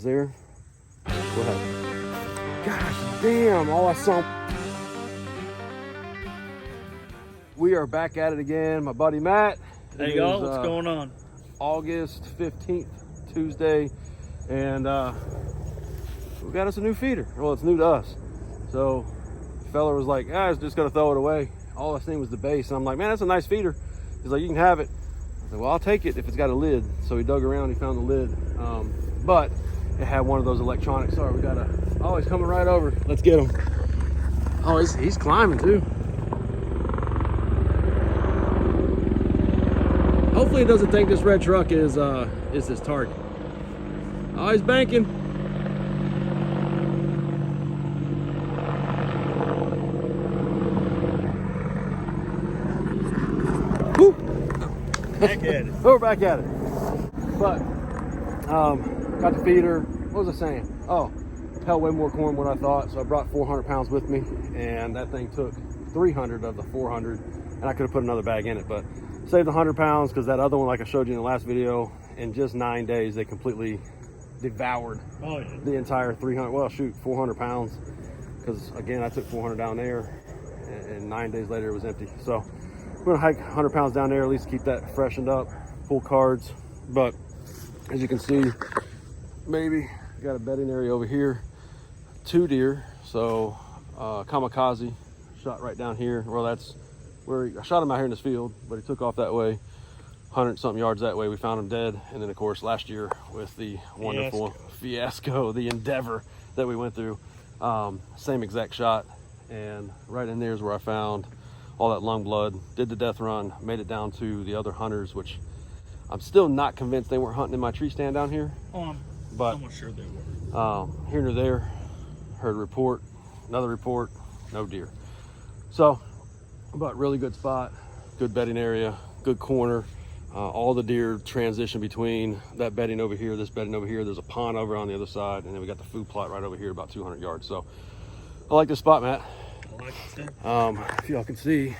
There. What happened? Gosh damn, all I saw. We are back at it again. My buddy Matt. Hey y'all, what's going on? August 15th, Tuesday. And we got us a new feeder. Well, it's new to us. So the fella was like, I was just gonna throw it away. All I seen was the base. And I'm like, man, that's a nice feeder. He's like, you can have it. I said, well, I'll take it if it's got a lid. So he dug around, he found the lid. But it had one of those electronics. Sorry, we got oh, he's coming right over. Let's get him. Oh, he's climbing too. Hopefully he doesn't think this red truck is his target. Oh, he's banking. Woo. Back at it. We're back at it. But got the feeder. What was I saying? Oh, held way more corn than what I thought. So I brought 400 pounds with me, and that thing took 300 of the 400, and I could have put another bag in it, but saved 100 pounds because that other one, like I showed you in the last video, in just 9 days they completely devoured the entire 400 pounds. Because again, I took 400 down there, and 9 days later it was empty. So we're gonna hike 100 pounds down there, at least keep that freshened up, pull cards. But as you can see, maybe got a bedding area over here, 2 deer. So kamikaze shot right down here. Well, that's where I shot him out here in this field, but he took off that way, 100 something yards that way. We found him dead. And then of course last year with the wonderful fiasco, the endeavor that we went through, same exact shot. And right in there is where I found all that lung blood. Did the death run, made it down to the other hunters, which I'm still not convinced they weren't hunting in my tree stand down here. But I'm sure they were. Here nor there, heard a report, another report, no deer. So, but really good spot, good bedding area, good corner. All the deer transition between that bedding over here, this bedding over here. There's a pond over on the other side, and then we got the food plot right over here, about 200 yards. So, I like this spot, Matt. I like it too. If y'all can see,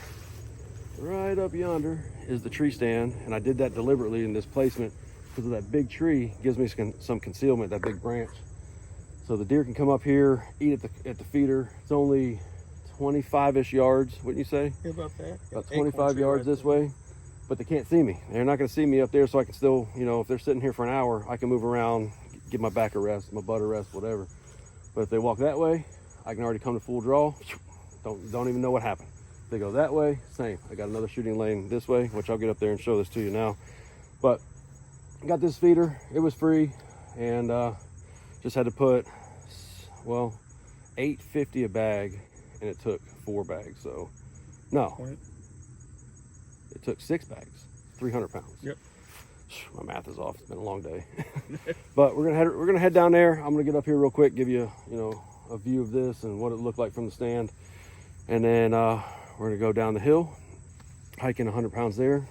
right up yonder is the tree stand, and I did that deliberately in this placement because of that big tree. Gives me some concealment, that big branch, so the deer can come up here, eat at the feeder. It's only 25-ish yards, wouldn't you say? Hear about that? About 25 yards this way, but they can't see me. They're not going to see me up there, so I can still, if they're sitting here for an hour, I can move around, give my back a rest, my butt a rest, whatever. But if they walk that way, I can already come to full draw. Don't even know what happened. If they go that way, same. I got another shooting lane this way, which I'll get up there and show this to you now. But I got this feeder. It was free, and just had to put, well, $8.50 a bag, and it took 4 bags. So no, it took 6 bags, 300 pounds. Yep. My math is off. It's been a long day. But we're gonna head down there. I'm gonna get up here real quick, give you a view of this and what it looked like from the stand, and then we're gonna go down the hill, hiking 100 pounds there.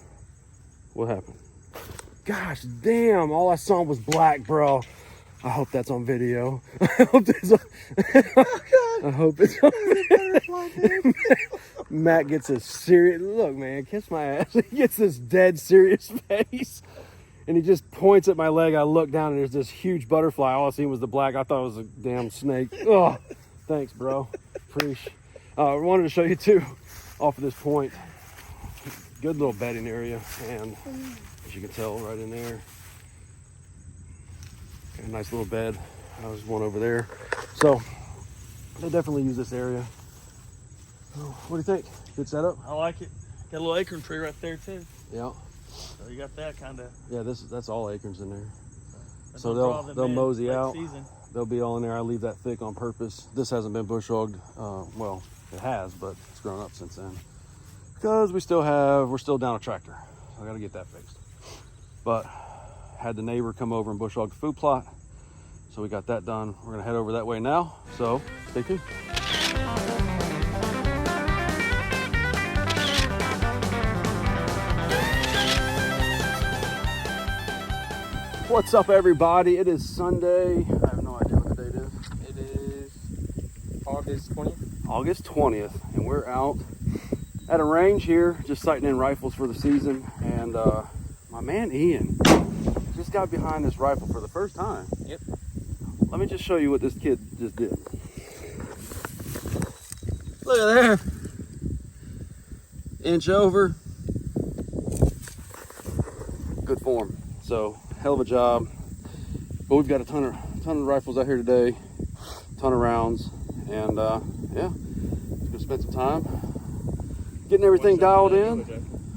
What happened? Gosh damn, all I saw was black, bro. I hope that's on video. I hope it's on, I hope it's on video. Matt gets a serious look, man. Kiss my ass. He gets this dead serious face, and he just points at my leg. I look down, and there's this huge butterfly. All I seen was the black. I thought it was a damn snake. Oh, thanks, bro. Appreciate. I wanted to show you too, off of this point. Good little bedding area, and as you can tell, right in there, a nice little bed. There's one over there, so they definitely use this area. What do you think? Good setup? I like it. Got a little acorn tree right there too. Yeah. So you got that kind of. Yeah, that's all acorns in there. So they'll mosey out. Season. They'll be all in there. I leave that thick on purpose. This hasn't been bush hogged. Well, it has, but it's grown up since then. Because we're still down a tractor. So I got to get that fixed. But had the neighbor come over and bush hog the food plot. So we got that done. We're gonna head over that way now. So stay tuned. What's up, everybody? It is Sunday. I have no idea what the date is. It is August 20th. August 20th, and we're out at a range here, just sighting in rifles for the season. And my man Ian just got behind this rifle for the first time. Yep. let me just show you what this kid just did. Look at there. Inch over. Good form. So hell of a job. But we've got a ton of rifles out here today, ton of rounds, and yeah, gonna spend some time getting everything dialed in.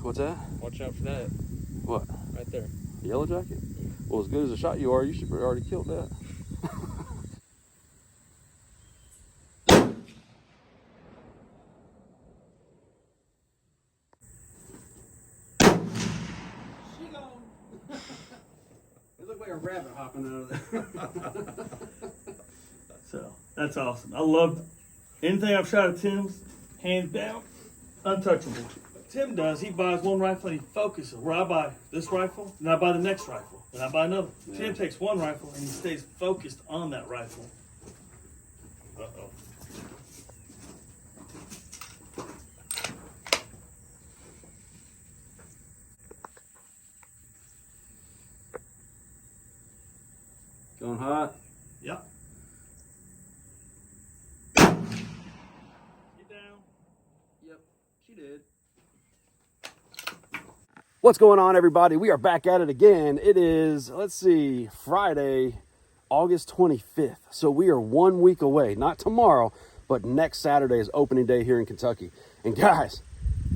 What's that? Watch out for that. What? Right there. The yellow jacket? Well, as good as a shot you are, you should have already killed that. It looked like a rabbit hopping out of there. So that's awesome. I love anything I've shot at Tim's, hands down, untouchable. What Tim does, he buys one rifle and he focuses. Where I buy this rifle, then I buy the next rifle, then I buy another. Yeah. Tim takes one rifle and he stays focused on that rifle. Uh-oh. Going hot? Yep. Get down. Yep, she did. What's going on, everybody? We are back at it again. It is, let's see, Friday, August 25th. So we are 1 week away, not tomorrow, but next Saturday is opening day here in Kentucky. And guys,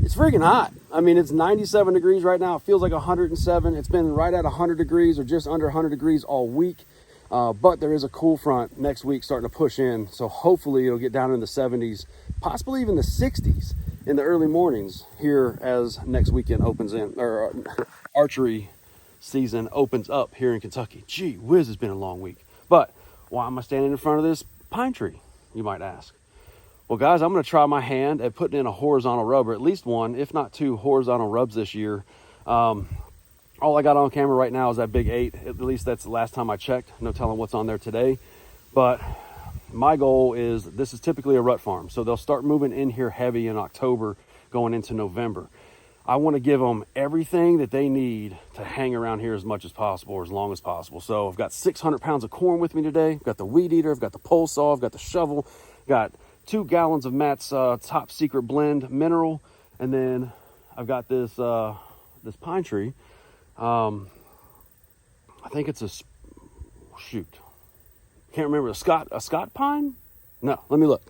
it's freaking hot. I mean, it's 97 degrees right now. It feels like 107. It's been right at 100 degrees or just under 100 degrees all week. But there is a cool front next week starting to push in. So hopefully it'll get down in the 70s, possibly even the 60s in the early mornings here as next weekend opens in, or archery season opens up here in Kentucky. Gee whiz, it's been a long week. But why am I standing in front of this pine tree, you might ask? Well, guys, I'm going to try my hand at putting in a horizontal rub, or at least one, if not two horizontal rubs this year. All I got on camera right now is that big 8. At least that's the last time I checked. No telling what's on there today. But my goal is, this is typically a rut farm, so they'll start moving in here heavy in October going into November. I want to give them everything that they need to hang around here as much as possible, or as long as possible. So I've got 600 pounds of corn with me today. I've got the weed eater, I've got the pole saw, I've got the shovel, got 2 gallons of Matt's top secret blend mineral, and then I've got this this pine tree. I think it's shoot, can't remember, a Scott pine? No, let me look.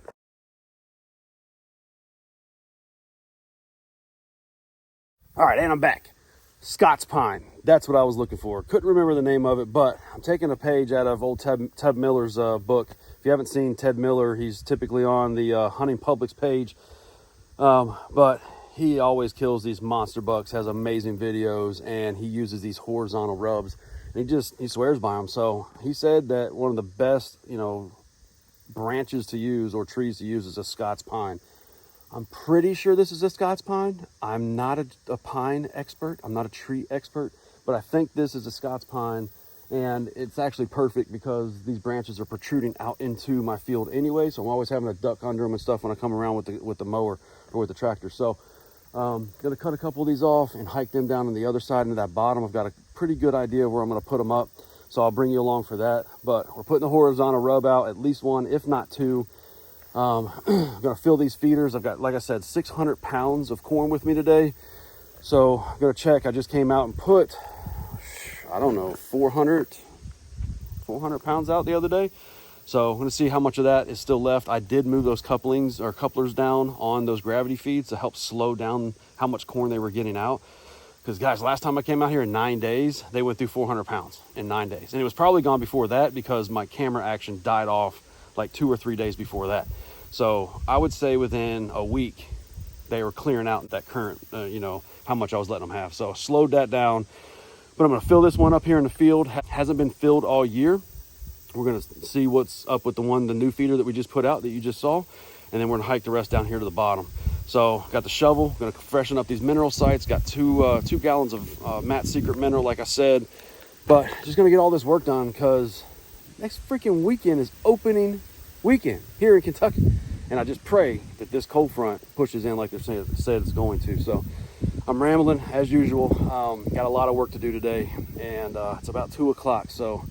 All right, and I'm back. Scott's pine. That's what I was looking for. Couldn't remember the name of it, but I'm taking a page out of old Ted Miller's book. If you haven't seen Ted Miller, he's typically on the Hunting Publics page. But he always kills these monster bucks, has amazing videos, and he uses these horizontal rubs. And he swears by them. So he said that one of the best, branches to use or trees to use is a Scott's pine. I'm pretty sure this is a Scott's pine. I'm not a pine expert. I'm not a tree expert, but I think this is a Scott's pine, and it's actually perfect because these branches are protruding out into my field anyway. So I'm always having to duck under them and stuff when I come around with the mower or with the tractor. So gonna cut a couple of these off and hike them down on the other side into that bottom. I've got a pretty good idea where I'm gonna put them up, so I'll bring you along for that. But we're putting the horizontal rub out, at least one, if not two. I'm gonna fill these feeders. I've got, like I said, 600 pounds of corn with me today. So I'm gonna check. I just came out and put, I don't know, 400 pounds out the other day. So I'm gonna see how much of that is still left. I did move those couplers down on those gravity feeds to help slow down how much corn they were getting out. Because guys, last time I came out here in 9 days, they went through 400 pounds in 9 days. And it was probably gone before that because my camera action died off like 2 or 3 days before that. So I would say within a week, they were clearing out that current, how much I was letting them have. So slowed that down, but I'm gonna fill this one up here in the field. Hasn't been filled all year. We're gonna see what's up with the new feeder that we just put out that you just saw. And then we're gonna hike the rest down here to the bottom. So got the shovel, gonna freshen up these mineral sites. Got 2 gallons of Matt's Secret Mineral, like I said. But just gonna get all this work done because next freaking weekend is opening weekend here in Kentucky. And I just pray that this cold front pushes in like they said it's going to. So I'm rambling as usual. Got a lot of work to do today, and it's about 2 o'clock. So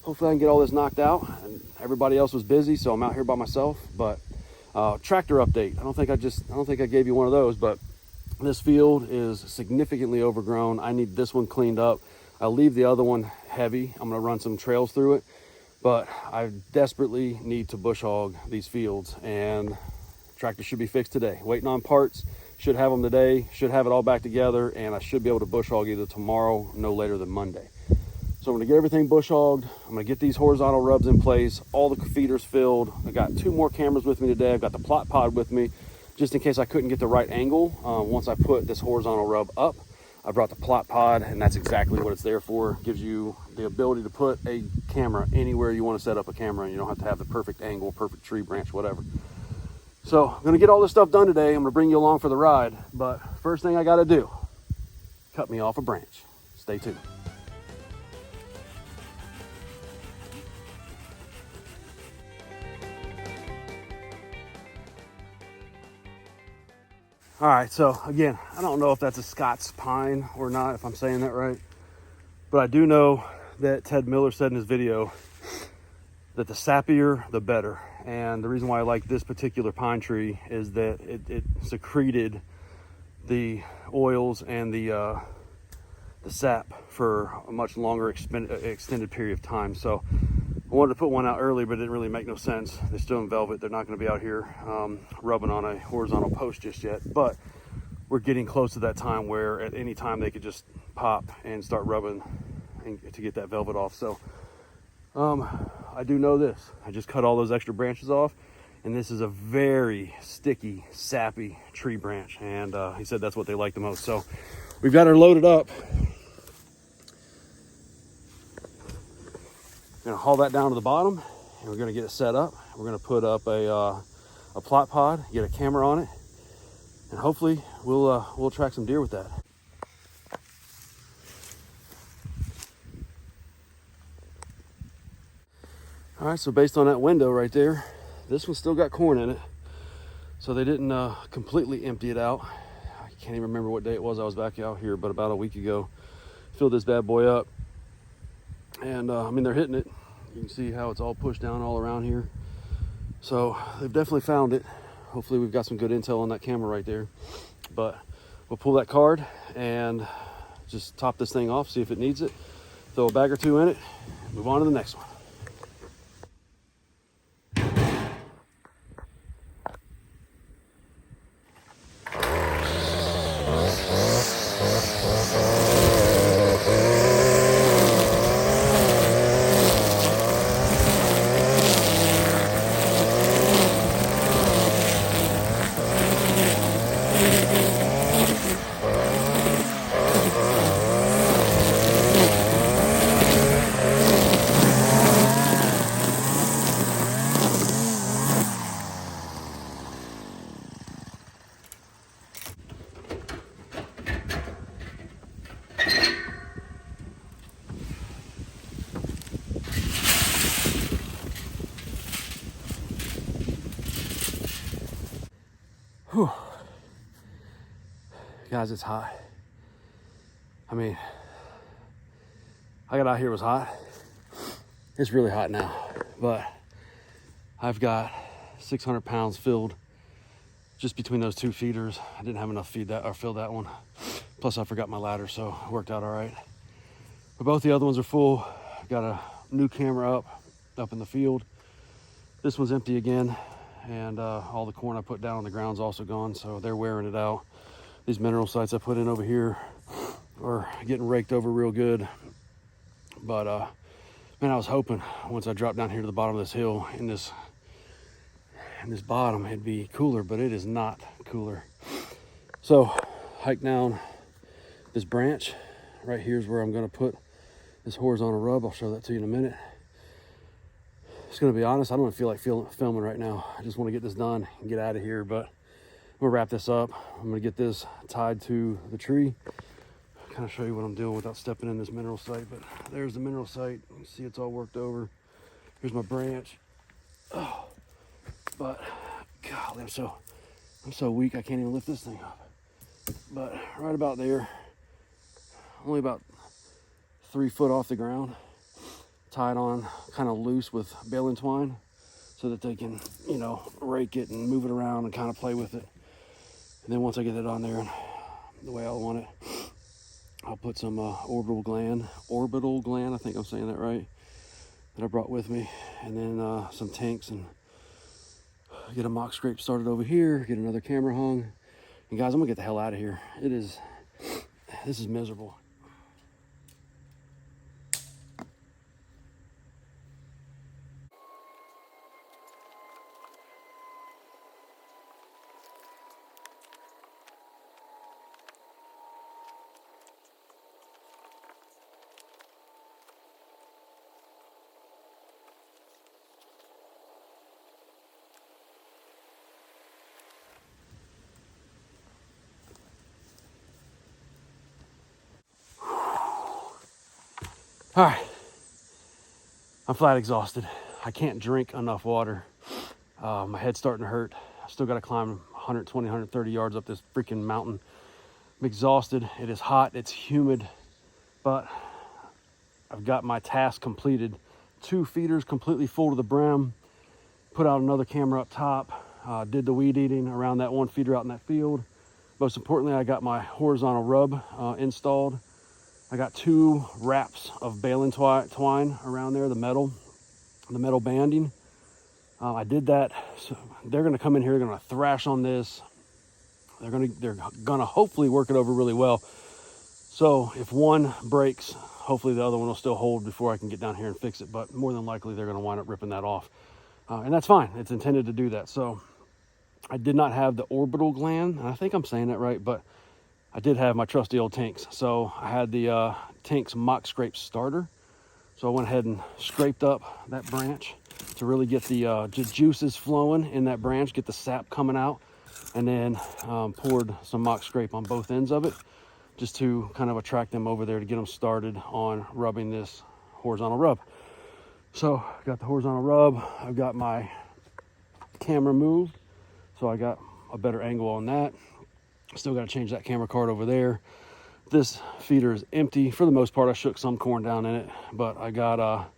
hopefully I can get all this knocked out and everybody else was busy, so I'm out here by myself. But tractor update. I don't think I gave you one of those, but this field is significantly overgrown. I need this one cleaned up. I'll leave the other one heavy. I'm gonna run some trails through it, but I desperately need to bush hog these fields, and tractor should be fixed today. Waiting on parts, should have them today, should have it all back together, and I should be able to bush hog either tomorrow, no later than Monday. So I'm gonna get everything bush hogged. I'm gonna get these horizontal rubs in place, all the feeders filled. I got 2 more cameras with me today. I've got the plot pod with me, just in case I couldn't get the right angle. Once I put this horizontal rub up, I brought the plot pod, and that's exactly what it's there for. It gives you the ability to put a camera anywhere you want to set up a camera, and you don't have to have the perfect angle, perfect tree branch, whatever. So I'm gonna get all this stuff done today. I'm gonna bring you along for the ride, but first thing I gotta do, cut me off a branch. Stay tuned. All right, so again, I don't know if that's a Scots pine or not, if I'm saying that right, but I do know that Ted Miller said in his video that the sappier, the better. And the reason why I like this particular pine tree is that it secreted the oils and the sap for a much longer extended period of time. So I wanted to put one out early, but it didn't really make no sense. They're still in velvet. They're not going to be out here rubbing on a horizontal post just yet. But we're getting close to that time where at any time they could just pop and start rubbing to get that velvet off. So I do know this. I just cut all those extra branches off, and this is a very sticky, sappy tree branch. And he said that's what they like the most. So we've got her loaded up. Gonna haul that down to the bottom, and we're gonna get it set up. We're gonna put up a plot pod, get a camera on it, and hopefully we'll track some deer with that. All right, so based on that window right there, this one still got corn in it, so they didn't completely empty it out. I can't even remember what day it was I was back out here, but about a week ago, filled this bad boy up. And I mean, they're hitting it. You can see how it's all pushed down all around here. So they've definitely found it. Hopefully we've got some good intel on that camera right there. But we'll pull that card and just top this thing off, see if it needs it. Throw a bag or 2 in it, move on to the next one. Whew. Guys, it's hot. I mean, I got out here, it was hot. It's really hot now, but I've got 600 pounds filled just between those 2 feeders. I didn't have enough feed that or fill that one. Plus I forgot my ladder, so it worked out all right. But both the other ones are full. Got a new camera up in the field. This one's empty again. And all the corn I put down on the ground's also gone, so they're wearing it out. These mineral sites I put in over here are getting raked over real good. But man, I was hoping once I dropped down here to the bottom of this hill in this bottom it'd be cooler, but it is not cooler. So hike down this branch. Right here is where I'm going to put this horizontal rub. I'll show that to you in a minute. Just gonna be honest, I don't feel like filming right now. I just want to get this done and get out of here, but I'm gonna wrap this up. I'm gonna get this tied to the tree. Kind of show you what I'm doing without stepping in this mineral site, but there's the mineral site. You can see it's all worked over. Here's my branch. Oh, but golly, I'm so weak I can't even lift this thing up. But right about there, only about 3 foot off the ground. tied on kind of loose with baling twine so that they can, you know, rake it and move it around and kind of play with it. And then once I get it on there the way I want it, I'll put some orbital gland, I think I'm saying that right, that I brought with me, and then some tanks, and get a mock scrape started over here, get another camera hung. And guys, I'm gonna get the hell out of here. This is miserable. All right, I'm flat exhausted. I can't drink enough water. My head's starting to hurt. I still got to climb 120, 130 yards up this freaking mountain. I'm exhausted. It is hot, it's humid, but I've got my task completed. 2 feeders completely full to the brim. Put out another camera up top. Did the weed eating around that 1 feeder out in that field. Most importantly, I got my horizontal rub installed. I got 2 wraps of baling twine around there, the metal banding. I did that. So they're gonna come in here, they're gonna thrash on this. They're gonna hopefully work it over really well. So if one breaks, hopefully the other one will still hold before I can get down here and fix it. But more than likely, they're gonna wind up ripping that off. And that's fine, it's intended to do that. So I did not have the orbital gland, and I think I'm saying that right, but I did have my trusty old tanks. So I had the tanks mock scrape starter. So I went ahead and scraped up that branch to really get the juices flowing in that branch, get the sap coming out, and then poured some mock scrape on both ends of it just to kind of attract them over there to get them started on rubbing this horizontal rub. So got the horizontal rub, I've got my camera moved, so I got a better angle on that. Still got to change that camera card over there. This feeder is empty for the most part. I shook some corn down in it, but I got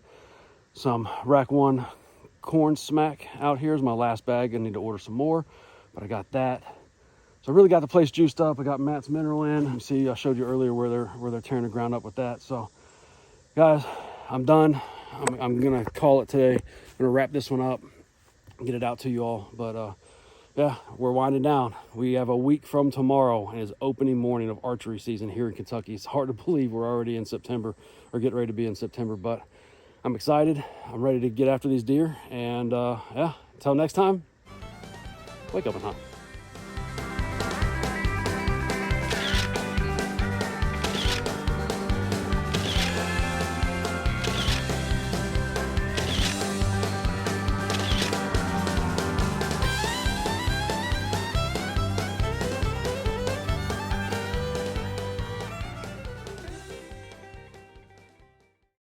some rack 1 corn smack out here is my last bag. I need to order some more, but I got that. So I really got the place juiced up. I got Matt's mineral in. You see, I showed you earlier where they're tearing the ground up with that. So guys, I'm done. I'm gonna call it today. I'm gonna wrap this one up and get it out to you all. But yeah, we're winding down. We have a week from tomorrow, and it's opening morning of archery season here in Kentucky. It's hard to believe we're already in September, or getting ready to be in September, but I'm excited. I'm ready to get after these deer. And yeah, until next time, wake up and hunt.